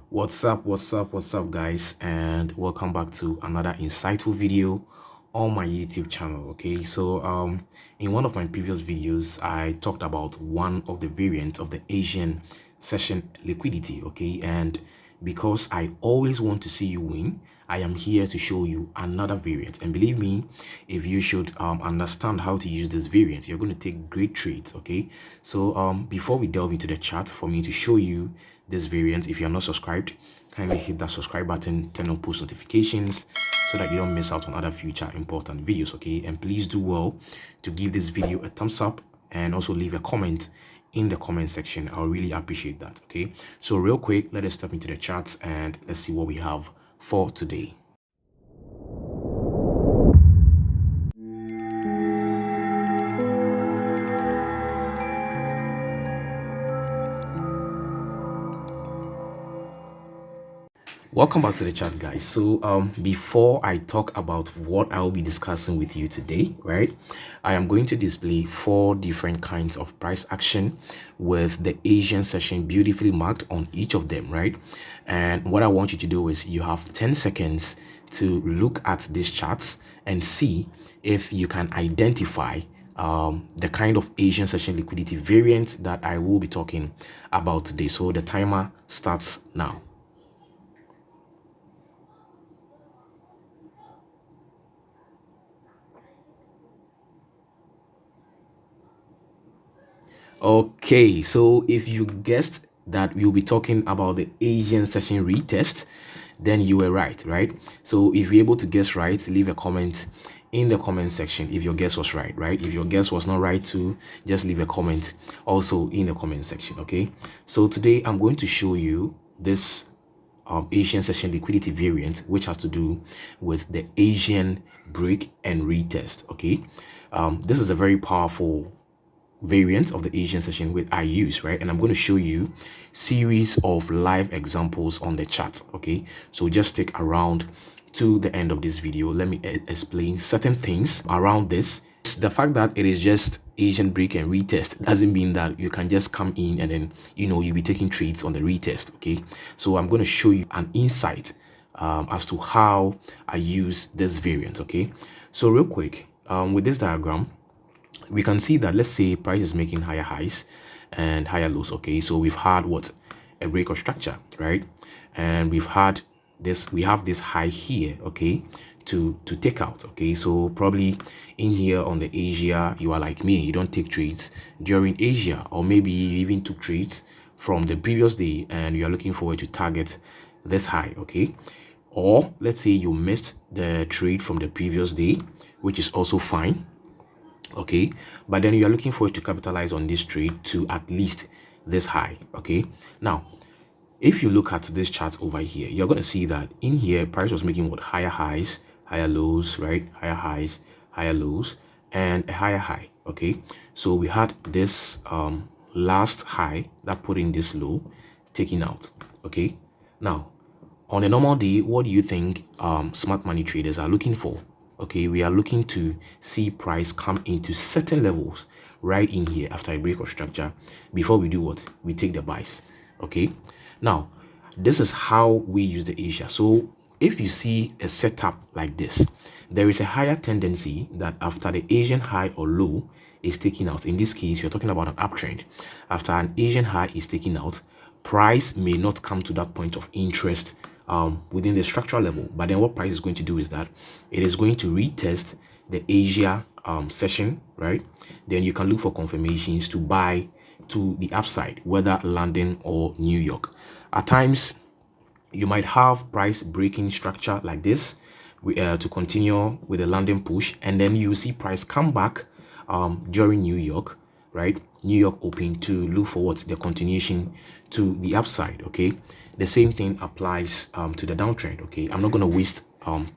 What's up guys, and welcome back to another insightful video on my YouTube channel. Okay, so in one of my previous videos I talked about one of the variants of the Asian session liquidity. Okay, and because I always want to see you win, I am here to show you another variant. And believe me, if you should understand how to use this variant, you're going to take great trades. Okay, so before we delve into the chart, for me to show you this variant, if you're not subscribed, kindly hit that subscribe button, turn on post notifications so that you don't miss out on other future important videos. Okay, and please do well to give this video a thumbs up and also leave a comment in the comment section. I'll really appreciate that. Okay, so real quick, let us step into the charts and let's see what we have for today. Welcome back to the chat, guys. So before I talk about what I'll be discussing with you today, right, I am going to display 4 different kinds of price action with the Asian session beautifully marked on each of them, right? And what I want you to do is you have 10 seconds to look at these charts and see if you can identify the kind of Asian session liquidity variant that I will be talking about today. So the timer starts now. Okay, so if you guessed that we'll be talking about the Asian session retest, then you were right? So if you're able to guess right, leave a comment in the comment section if your guess was right? If your guess was not right too, just leave a comment also in the comment section. Okay, so today I'm going to show you this Asian session liquidity variant, which has to do with the Asian break and retest. Okay, this is a very powerful variant of the Asian session with I use, right? And I'm going to show you series of live examples on the chart. Okay, so just stick around to the end of this video. Let me explain certain things around this. The fact that it is just Asian break and retest doesn't mean that you can just come in and then you'll be taking trades on the retest. Okay, so I'm going to show you an insight as to how I use this variant. Okay, so real quick, with this diagram, we can see that, let's say price is making higher highs and higher lows. Okay, so we've had what, a break of structure, right? And we have this high here, okay, to take out. Okay, so probably in here on the Asia, you are like me, you don't take trades during Asia, or maybe you even took trades from the previous day and you are looking forward to target this high. Okay, or let's say you missed the trade from the previous day, which is also fine. Okay, but then you are looking for it to capitalize on this trade to at least this high. Okay, now if you look at this chart over here, you're going to see that in here price was making what, higher highs, higher lows, right? Higher highs, higher lows, and a higher high. Okay, so we had this last high that put in this low taking out. Okay, now on a normal day, what do you think smart money traders are looking for? Okay, we are looking to see price come into certain levels right in here after a break of structure before we do what, we take the buys. Okay, now this is how we use the Asia. So if you see a setup like this, there is a higher tendency that after the Asian high or low is taken out, in this case you're talking about an uptrend, after an Asian high is taken out, price may not come to that point of interest within the structural level. But then what price is going to do is that it is going to retest the Asia session, right? Then you can look for confirmations to buy to the upside, whether London or New York. At times you might have price breaking structure like this to continue with the London push, and then you see price come back during New York, right? New York open, to look for what's the continuation to the upside. Okay, the same thing applies to the downtrend. Okay, I'm not going to waste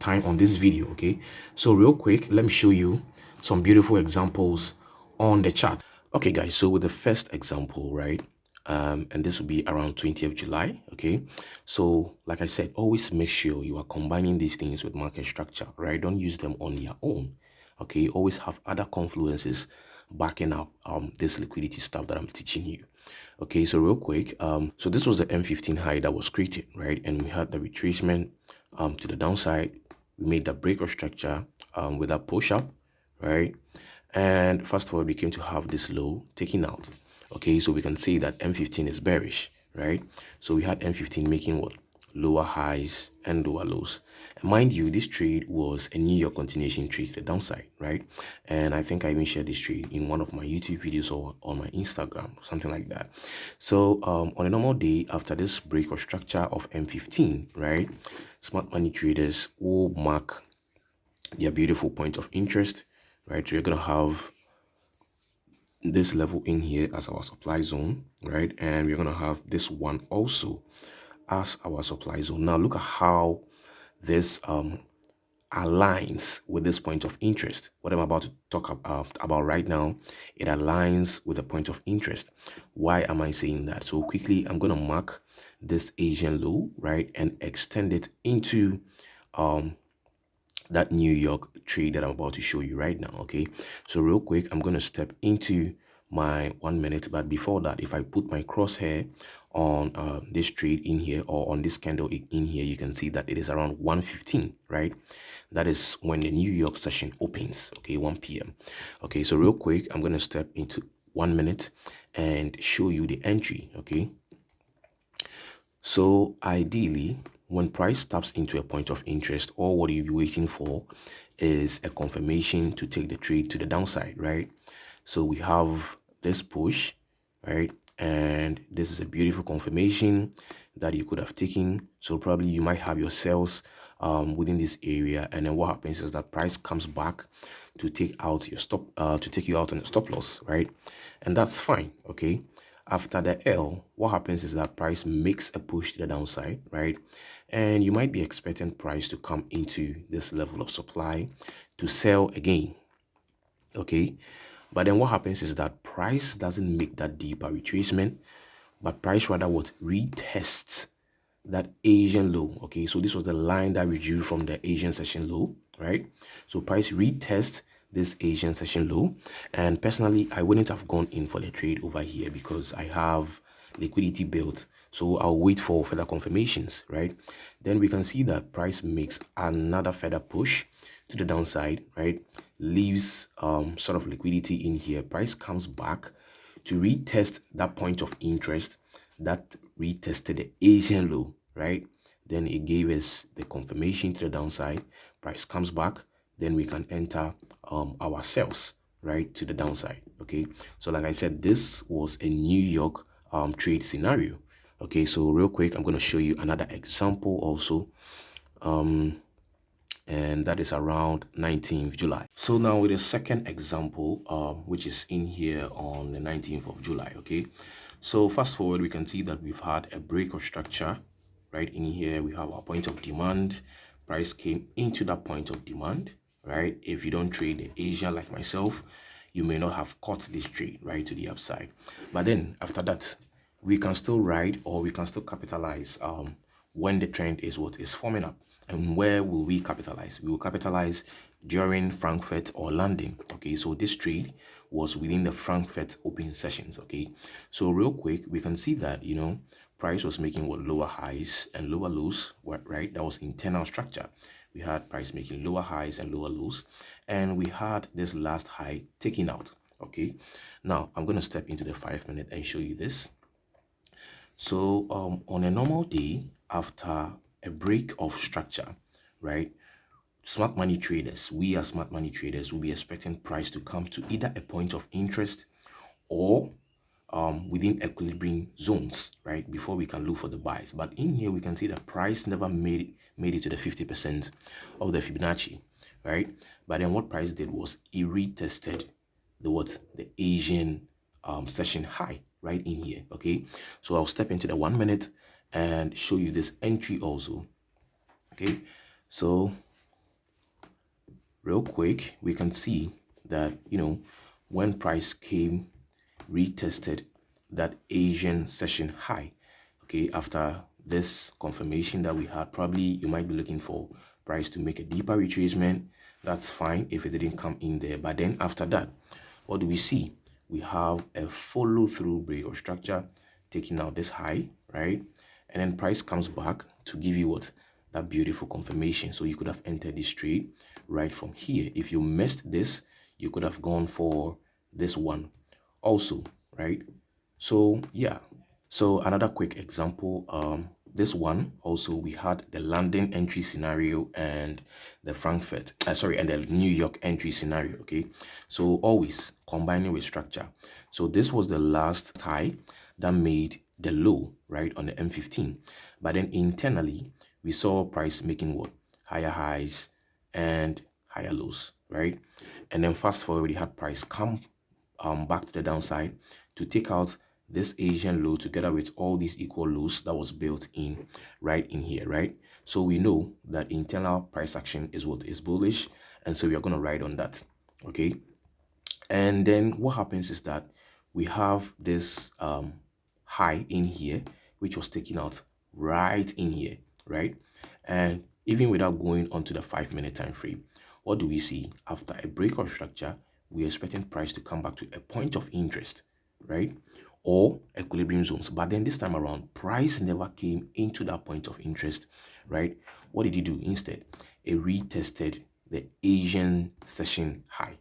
time on this video. Okay, so real quick, let me show you some beautiful examples on the chart. Okay guys, so with the first example, right, and this will be around 20th July. Okay, so like I said, always make sure you are combining these things with market structure, right? Don't use them on your own. Okay, always have other confluences backing up this liquidity stuff that I'm teaching you. Okay, so real quick, so this was the M15 high that was created, right? And we had the retracement to the downside. We made the break of structure with that push up, right? And fast forward, we came to have this low taken out. Okay, so we can see that M15 is bearish, right? So we had M15 making what? Lower highs and lower lows. And mind you, this trade was a New York continuation trade to the downside, right? And I think I even shared this trade in one of my YouTube videos or on my Instagram, something like that. So on a normal day, after this break or structure of M15, right, smart money traders will mark their beautiful point of interest, right? So you're gonna have this level in here as our supply zone, right? And we're gonna have this one also as our supply zone. Now look at how this aligns with this point of interest. What I'm about to talk about right now, it aligns with the point of interest. Why am I saying that? So quickly, I'm gonna mark this Asian low, right, and extend it into that New York trade that I'm about to show you right now. Okay, so real quick, I'm going to step into my 1 minute, but before that, if I put my crosshair on this trade in here or on this candle in here, you can see that it is around 1:15, right? That is when the New York session opens. Okay, 1 p.m. Okay, so real quick, I'm going to step into 1 minute and show you the entry. Okay, so ideally, when price taps into a point of interest, all what you'll be waiting for is a confirmation to take the trade to the downside, right? So we have this push, right? And this is a beautiful confirmation that you could have taken. So probably you might have your sales within this area, and then what happens is that price comes back to take out your stop, to take you out on the stop loss, right? And that's fine, okay? After the L, what happens is that price makes a push to the downside, right? And you might be expecting price to come into this level of supply to sell again, okay? But then what happens is that price doesn't make that deeper retracement, but price rather what retests that Asian low. Okay, so this was the line that we drew from the Asian session low, right? So price retest this Asian session low, and personally I wouldn't have gone in for the trade over here because I have liquidity built, so I'll wait for further confirmations, right? Then we can see that price makes another further push to the downside, right? Leaves sort of liquidity in here. Price comes back to retest that point of interest that retested the Asian low, right? Then it gave us the confirmation to the downside. Price comes back, then we can enter our sales, right, to the downside. Okay, so like I said, this was a New York trade scenario. Okay, so real quick, I'm going to show you another example also, and that is around 19th July. So now with the second example, which is in here on the 19th of July. Okay, so fast forward, we can see that we've had a break of structure. Right in here, we have our point of demand. Price came into that point of demand, right? If you don't trade the Asia like myself, you may not have caught this trade, right, to the upside. But then after that, we can still ride or we can still capitalize when the trend is what is forming up. And where will we capitalize? We will capitalize during Frankfurt or London. Okay, so this trade was within the Frankfurt open sessions. Okay, so real quick, we can see that, you know, price was making what lower highs and lower lows, right? That was internal structure. We had price making lower highs and lower lows, and we had this last high taken out. Okay, now I'm going to step into the 5 minute and show you this. So on a normal day, after a break of structure, right, smart money traders, we as smart money traders will be expecting price to come to either a point of interest or within equilibrium zones, right, before we can look for the buys. But in here we can see that price never made it to the 50% of the Fibonacci, right? But then what price did was it retested the Asian session high right in here. Okay, so I'll step into the 1 minute and show you this entry also. Okay, so real quick, we can see that, you know, when price came, retested that Asian session high. Okay, after this confirmation that we had, probably you might be looking for price to make a deeper retracement. That's fine if it didn't come in there. But then after that, what do we see? We have a follow through break or structure taking out this high, right? And then price comes back to give you what? That beautiful confirmation. So you could have entered this trade right from here. If you missed this, you could have gone for this one also, right? So yeah. So another quick example, this one also, we had the London entry scenario and the Frankfurt, and the New York entry scenario. Okay, so always combining with structure. So this was the last high that made the low, right, on the M15. But then internally, we saw price making what? Higher highs and higher lows, right? And then fast forward, we had price come back to the downside to take out this Asian low together with all these equal lows that was built in right in here, right? So we know that internal price action is what is bullish, and so we are going to ride on that. Okay, and then what happens is that we have this high in here which was taken out right in here, right? And even without going onto the 5-minute time frame, what do we see? After a breakout structure, we're expecting price to come back to a point of interest, right? Or equilibrium zones. But then this time around, price never came into that point of interest, right? What did it do instead? It retested the Asian session high.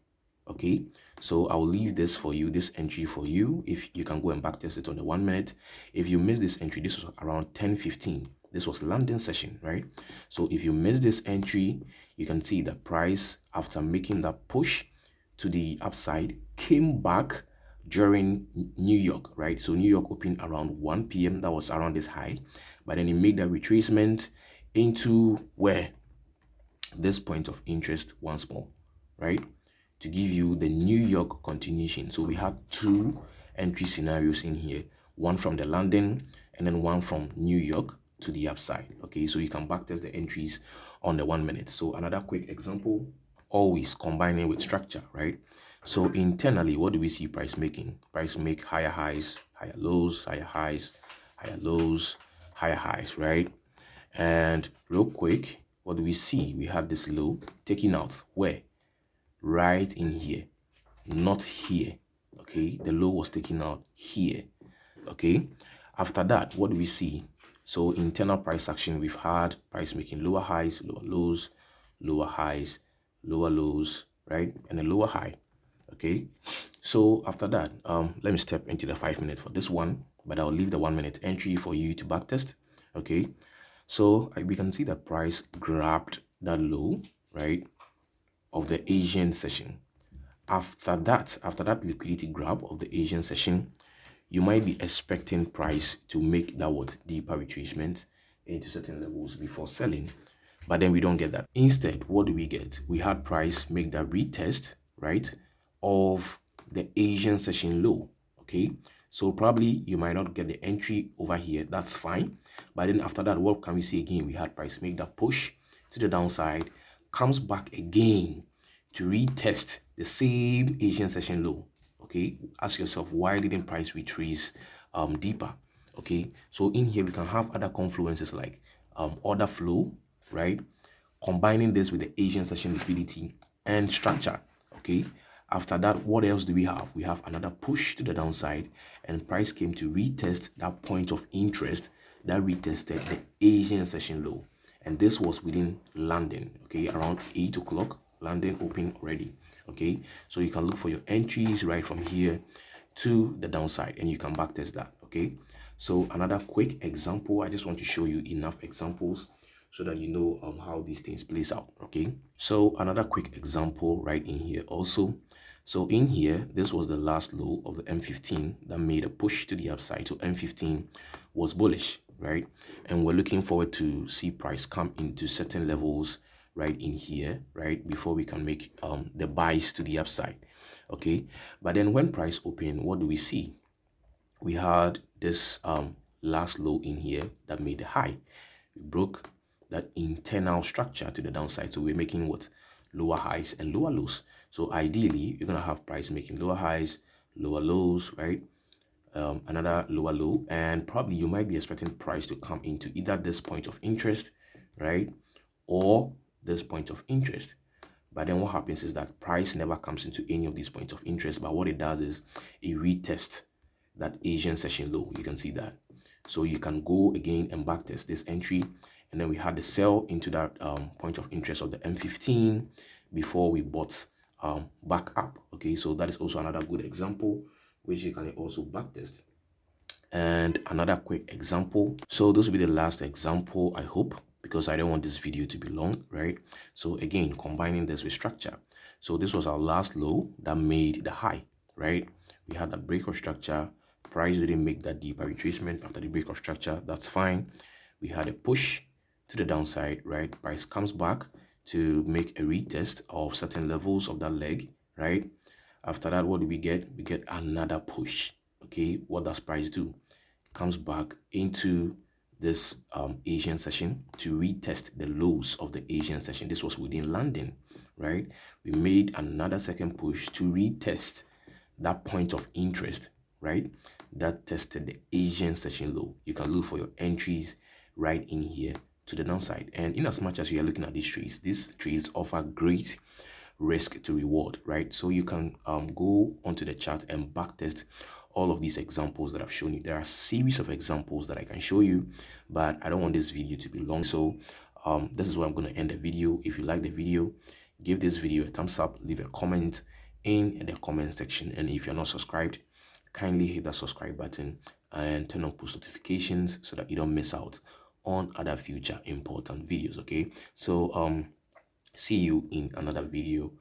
Okay, so I'll leave this for you, this entry for you. If you can go and backtest it on the 1 minute. If you missed this entry, this was around 10:15. This was London session, right? So if you missed this entry, you can see the price after making that push to the upside came back during New York, right? So New York opened around 1 p.m. That was around this high, but then it made that retracement into where? This point of interest once more, right? To give you the New York continuation. So we had two entry scenarios in here, one from the London and then one from New York to the upside. Okay, so you can backtest the entries on the 1 minute. So another quick example, always combining with structure, right? So internally, what do we see price making? Price make higher highs, higher lows, higher highs, higher lows, higher highs, right? And real quick, what do we see? We have this low taking out where? Right in here, not here. Okay, the low was taken out here. Okay, after that, what do we see? So internal price action, we've had price making lower highs, lower lows, lower highs, lower lows, right? And a lower high. Okay, so after that, let me step into the 5 minute for this one, but I'll leave the 1 minute entry for you to backtest. Okay, so we can see that price grabbed that low, right, of the Asian session. After that liquidity grab of the Asian session, you might be expecting price to make that what deeper retracement into certain levels before selling, but then we don't get that. Instead, what do we get? We had price make that retest, right, of the Asian session low. Okay, so probably you might not get the entry over here, that's fine, but then after that, what can we see again? We had price make that push to the downside, comes back again to retest the same Asian session low. Okay, ask yourself, why didn't price retrace deeper? Okay, so in here we can have other confluences like order flow, right? Combining this with the Asian session liquidity and structure. Okay, after that, what else do we have? We have another push to the downside, and price came to retest that point of interest that retested the Asian session low, and this was within London. Okay, around 8 o'clock, London open already. Okay, so you can look for your entries right from here to the downside, and you can backtest that. Okay, so another quick example, I just want to show you enough examples so that you know how these things plays out. Okay, so another quick example right in here also. So in here, this was the last low of the M15 that made a push to the upside. So M15 was bullish, right? And we're looking forward to see price come into certain levels right in here, right, before we can make the buys to the upside. Okay, but then when price open, what do we see? We had this last low in here that made the high. We broke that internal structure to the downside, so we're making what? Lower highs and lower lows. So ideally, you're gonna have price making lower highs, lower lows, right? Another lower low, and probably you might be expecting price to come into either this point of interest, right, or this point of interest. But then what happens is that price never comes into any of these points of interest, but what it does is it retests that Asian session low. You can see that. So you can go again and backtest this entry, and then we had the sell into that point of interest of the M15 before we bought back up. Okay, so that is also another good example which you can also backtest. And another quick example, so this will be the last example, I hope, because I don't want this video to be long, right? So again, combining this with structure, so this was our last low that made the high, right? We had a break of structure, price didn't make that deeper retracement after the break of structure. That's fine. We had a push to the downside, right? Price comes back to make a retest of certain levels of that leg, right? After that, what do we get? We get another push. Okay, what does price do? Comes back into this Asian session to retest the lows of the Asian session. This was within London, right? We made another second push to retest that point of interest, right? That tested the Asian session low. You can look for your entries right in here to the downside. And in as much as you are looking at these trades offer great risk to reward, right? So you can go onto the chart and backtest all of these examples that I've shown you. There are a series of examples that I can show you, but I don't want this video to be long. So this is where I'm going to end the video. If you like the video, give this video a thumbs up, leave a comment in the comment section. And if you're not subscribed, kindly hit that subscribe button and turn on post notifications so that you don't miss out on other future important videos. Okay, so see you in another video.